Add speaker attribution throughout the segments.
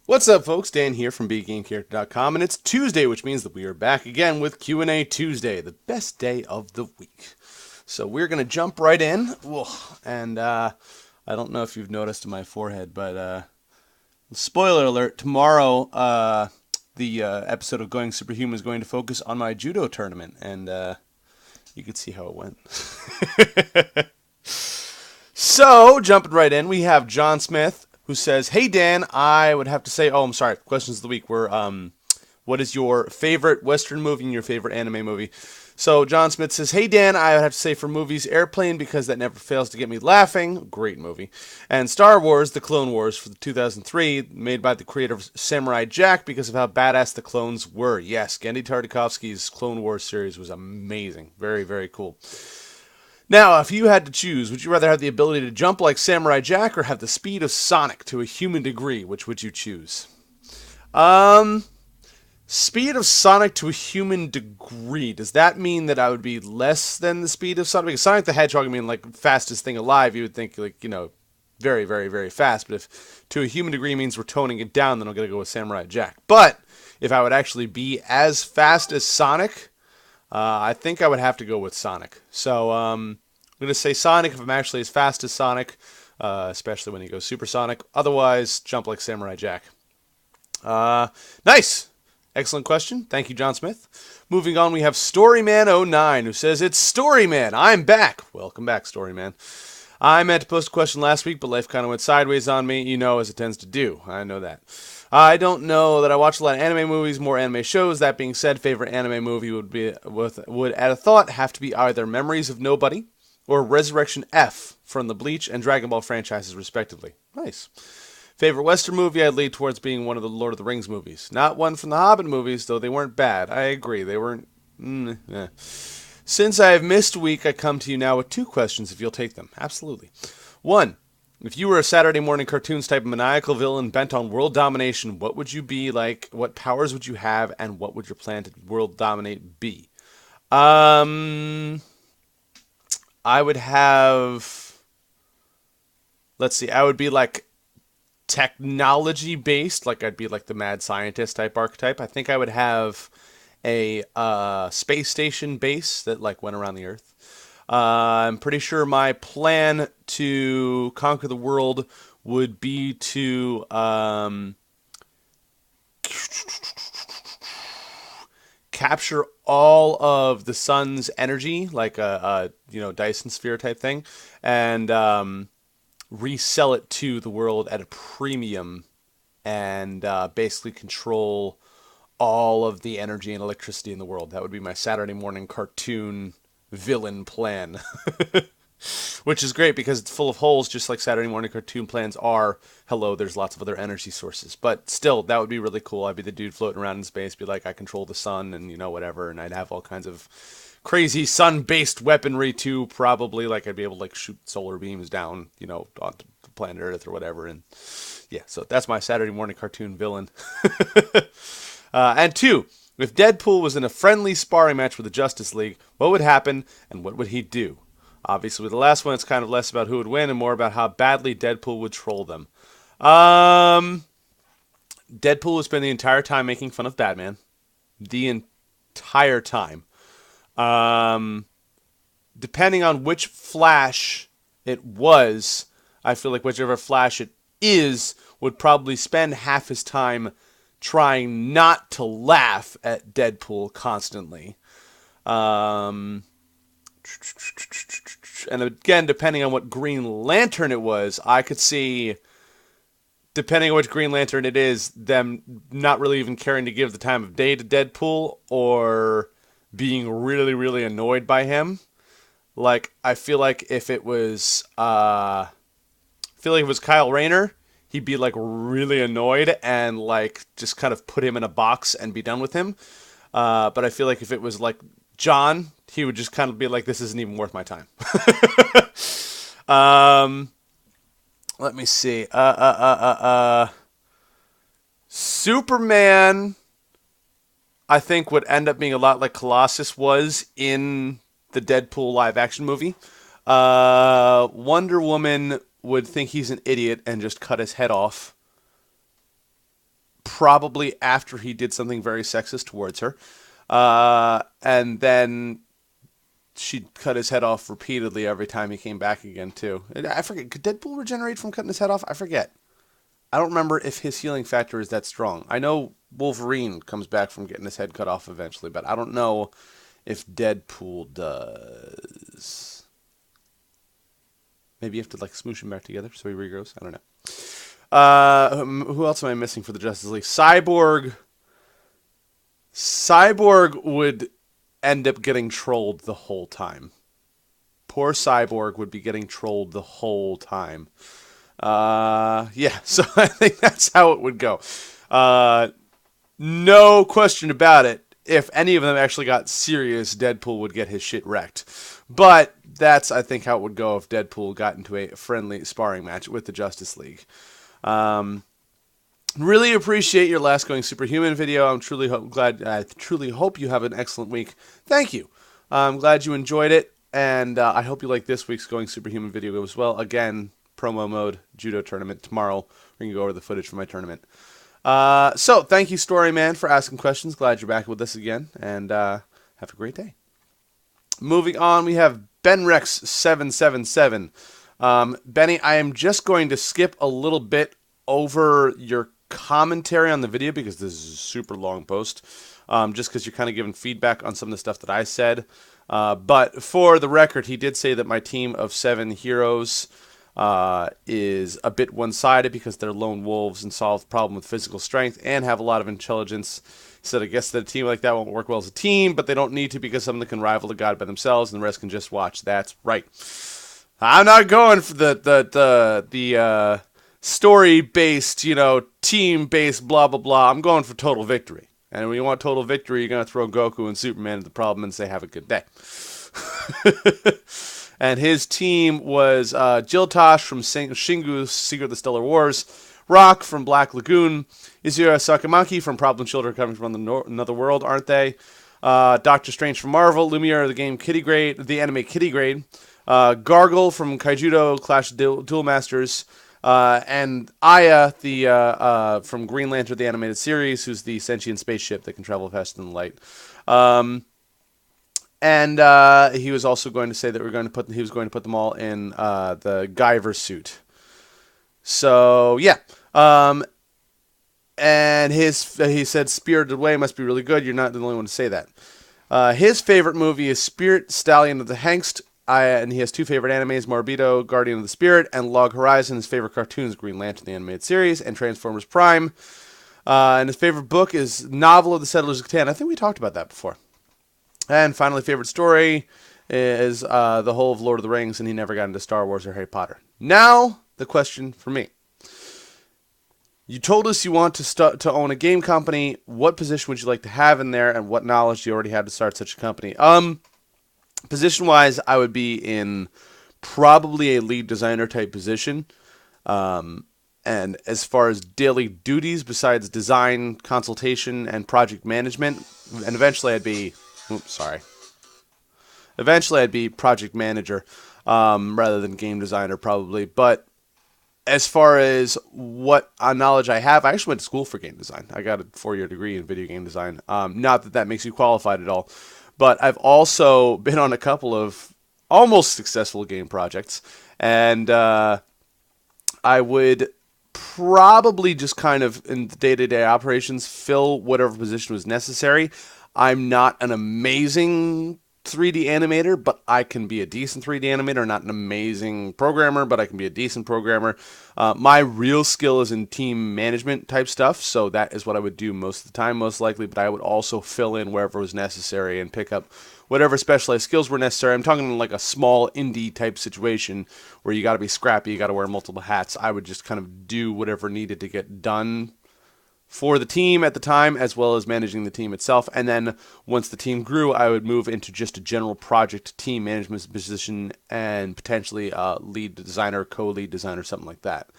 Speaker 1: What's up, folks? Dan here from BeGameCharacter.com, and it's Tuesday, which means that we are back again with Q&A Tuesday, the best day of the week. So we're going to jump right in, and I don't know if you've noticed in my forehead, but spoiler alert, tomorrow the episode of Going Superhuman is going to focus on my judo tournament, and you can see how it went. So, jumping right in, we have John Smith, who says, "Hey Dan, I would have to say, I'm sorry, questions of the week were, what is your favorite Western movie and your favorite anime movie?" So, John Smith says, "Hey Dan, I would have to say for movies, Airplane, because that never fails to get me laughing. Great movie. And Star Wars, The Clone Wars, for the 2003, made by the creator of Samurai Jack, because of how badass the clones were. Yes, Genndy Tartakovsky's Clone Wars series was amazing. Very, very cool. Now, if you had to choose, would you rather have the ability to jump like Samurai Jack or have the speed of Sonic to a human degree? Which would you choose?" Um, Speed of Sonic to a human degree. Does that mean that I would be less than the speed of Sonic? Because Sonic the Hedgehog, I mean, like, fastest thing alive, you would think, like, very, very, very fast. But if to a human degree means we're toning it down, then I'm going to go with Samurai Jack. But if I would actually be as fast as Sonic, I think I would have to go with Sonic. So I'm going to say Sonic if I'm actually as fast as Sonic, especially when he goes supersonic. Otherwise, jump like Samurai Jack. Nice. Excellent question. Thank you, John Smith. Moving on, we have Storyman09, who says, "It's Storyman. I'm back." Welcome back, Storyman. "I meant to post a question last week, but life kind of went sideways on me, as it tends to do. I know that. I don't know that I watch a lot of anime movies, more anime shows. That being said, favorite anime movie would at a thought have to be either Memories of Nobody or Resurrection F from the Bleach and Dragon Ball franchises, respectively." Nice. Favorite Western movie, I'd lead towards being one of the Lord of the Rings movies. Not one from the Hobbit movies, though they weren't bad. I agree, they weren't. Since I have missed a week, I come to you now with two questions, if you'll take them. Absolutely. One, if you were a Saturday morning cartoons type of maniacal villain bent on world domination, what would you be like? What powers would you have? And what would your plan to world dominate be? I would have. Let's see. I would be like technology based. Like I'd be like the mad scientist type archetype. I think I would have a space station base that like went around the Earth. I'm pretty sure my plan to conquer the world would be to capture all of the sun's energy, like a Dyson sphere type thing, and resell it to the world at a premium, and basically control all of the energy and electricity in the world. That would be my Saturday morning cartoon villain plan. Which is great because it's full of holes, just like Saturday morning cartoon plans are. Hello, there's lots of other energy sources. But still, that would be really cool. I'd be the dude floating around in space, be like, I control the sun and, whatever. And I'd have all kinds of crazy sun-based weaponry too, probably. Like, I'd be able to, like, shoot solar beams down, onto planet Earth or whatever. And yeah, so that's my Saturday morning cartoon villain. And two, if Deadpool was in a friendly sparring match with the Justice League, what would happen and what would he do? Obviously, with the last one, it's kind of less about who would win and more about how badly Deadpool would troll them. Deadpool would spend the entire time making fun of Batman. The entire time. Depending on which Flash it was, I feel like whichever Flash it is would probably spend half his time trying not to laugh at Deadpool constantly. And again, depending on what Green Lantern it was, I could see, depending on which Green Lantern it is, them not really even caring to give the time of day to Deadpool or being really, really annoyed by him. Like, I feel like if it was, Kyle Rayner, he'd be like really annoyed and like just kind of put him in a box and be done with him. But I feel like if it was like John, he would just kind of be like, "This isn't even worth my time." Let me see. Superman, I think, would end up being a lot like Colossus was in the Deadpool live action movie. Wonder Woman would think he's an idiot and just cut his head off. probably after he did something very sexist towards her. And then she'd cut his head off repeatedly every time he came back again, too. I forget, could Deadpool regenerate from cutting his head off? I forget. I don't remember if his healing factor is that strong. I know Wolverine comes back from getting his head cut off eventually, but I don't know if Deadpool does. Maybe you have to like smoosh him back together so he regrows. I don't know. Who else am I missing for the Justice League? Cyborg. Cyborg would end up getting trolled the whole time. Poor Cyborg would be getting trolled the whole time. Yeah, so I think that's how it would go. No question about it. If any of them actually got serious, Deadpool would get his shit wrecked. But that's, I think, how it would go if Deadpool got into a friendly sparring match with the Justice League. Really appreciate your last Going Superhuman video. I'm truly glad. I truly hope you have an excellent week. Thank you. I'm glad you enjoyed it, and I hope you like this week's Going Superhuman video as well. Again, promo mode, judo tournament tomorrow. We're gonna go over the footage from my tournament. So thank you, Storyman, for asking questions. Glad you're back with us again, and have a great day. Moving on, we have BenRex777. Benny, I am just going to skip a little bit over your commentary on the video because this is a super long post, just because you're kind of giving feedback on some of the stuff that I said. But for the record, he did say that my team of 7 heroes is a bit one-sided because they're lone wolves and solve the problem with physical strength and have a lot of intelligence. He said, I guess that a team like that won't work well as a team, but they don't need to because some of them can rival the god by themselves and the rest can just watch. That's right. I'm not going for the story-based, team-based, blah, blah, blah. I'm going for total victory. And when you want total victory, you're going to throw Goku and Superman at the problem and say, have a good day. And his team was Jiltosh from Shingu's Secret of the Stellar Wars, Rock from Black Lagoon, Izura Sakamaki from Problem Children coming from another world, aren't they? Doctor Strange from Marvel, Lumiere the game Kitty Grade, the anime Kitty Grade, Gargle from Kaijudo Clash of Duel Masters, and Aya from Green Lantern the animated series, who's the sentient spaceship that can travel faster than light. And he was also going to say that he was going to put them all in the Guyver suit. So yeah, and he said Spirited Away must be really good. You're not the only one to say that. His favorite movie is Spirit Stallion of the Hengst, and he has 2 favorite animes: Morbido, Guardian of the Spirit, and Log Horizon. His favorite cartoons: Green Lantern the animated series and Transformers Prime. And his favorite book is Novel of the Settlers of Catan. I think we talked about that before. And finally, favorite story is the whole of Lord of the Rings, and he never got into Star Wars or Harry Potter. Now, the question for me. You told us you want to own a game company. What position would you like to have in there, and what knowledge do you already have to start such a company? Position-wise, I would be in probably a lead designer type position. And as far as daily duties, besides design, consultation, and project management, and eventually I'd be... Eventually, I'd be project manager rather than game designer, probably. But as far as what knowledge I have, I actually went to school for game design. I got a 4-year degree in video game design. Not that that makes you qualified at all. But I've also been on a couple of almost successful game projects. And I would probably just kind of, in the day-to-day operations, fill whatever position was necessary. I'm not an amazing 3D animator, but I can be a decent 3D animator. Not an amazing programmer, but I can be a decent programmer. My real skill is in team management type stuff, so that is what I would do most of the time, most likely, but I would also fill in wherever was necessary and pick up whatever specialized skills were necessary. I'm talking like a small indie type situation where you got to be scrappy, you got to wear multiple hats. I would just kind of do whatever needed to get done for the team at the time, as well as managing the team itself. And then once the team grew, I would move into just a general project team management position and potentially lead designer, co-lead designer, something like that.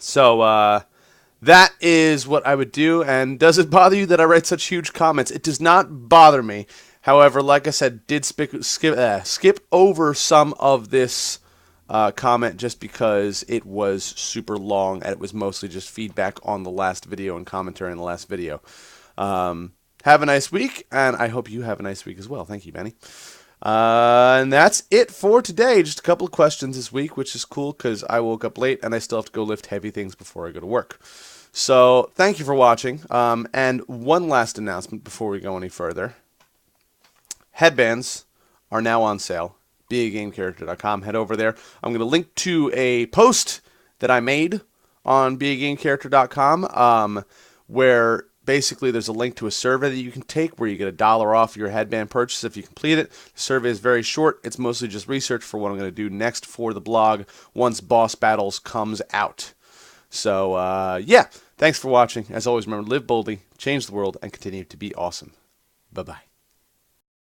Speaker 1: So that is what I would do. And does it bother you that I write such huge comments? It does not bother me. However, like I said, did skip over some of this comment just because it was super long and it was mostly just feedback on the last video and commentary on the last video. Have a nice week, and I hope you have a nice week as well. Thank you, Benny. And that's it for today. Just a couple of questions this week, which is cool because I woke up late and I still have to go lift heavy things before I go to work. So thank you for watching. And one last announcement before we go any further. Headbands are now on sale. BeAGameCharacter.com. Head over there. I'm going to link to a post that I made on BeAGameCharacter.com where basically there's a link to a survey that you can take where you get $1 off your headband purchase if you complete it. The survey is very short. It's mostly just research for what I'm going to do next for the blog once Boss Battles comes out. So, yeah, thanks for watching. As always, remember, live boldly, change the world, and continue to be awesome. Bye-bye.